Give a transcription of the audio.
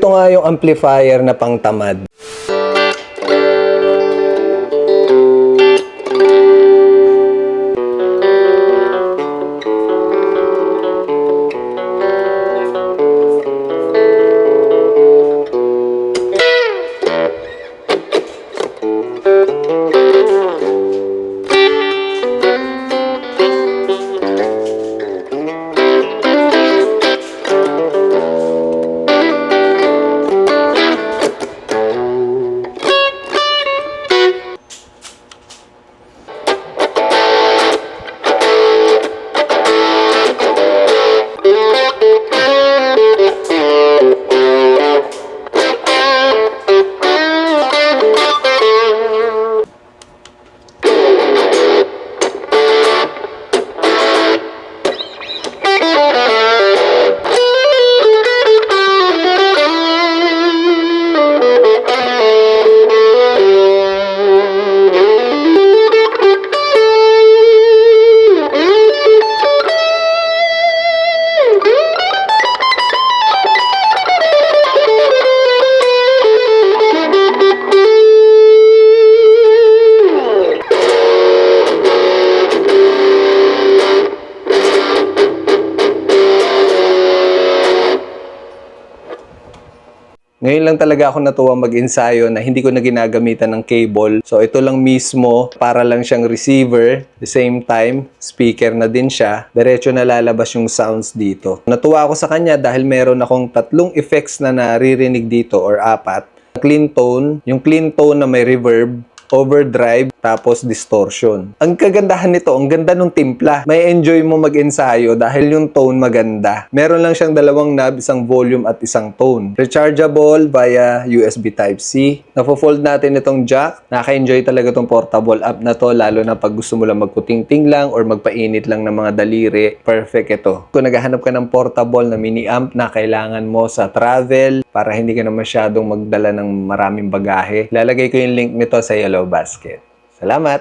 Ito nga yung amplifier na pangtamad. Ngayon lang talaga ako natuwa mag-ensayo na hindi ko na ginagamitan ng cable. So ito lang mismo, para lang siyang receiver. The same time, speaker na din siya. Diretso na lalabas yung sounds dito. Natuwa ako sa kanya dahil meron akong 3 effects na naririnig dito or 4. Clean tone, yung clean tone na may reverb, overdrive, tapos distortion. Ang kagandahan nito, ang ganda ng timpla. May enjoy mo mag-ensayo dahil yung tone maganda. Meron lang siyang 2 knob, isang volume at isang tone. Rechargeable via USB Type-C. Nafo-fold natin itong jack. Naka-enjoy talaga itong portable app na to, lalo na pag gusto mo lang magputing-ting lang or magpainit lang ng mga daliri. Perfect ito. Kung naghahanap ka ng portable na mini amp na kailangan mo sa travel para hindi ka na masyadong magdala ng maraming bagahe, lalagay ko yung link nito sa yellow basket. Salamat!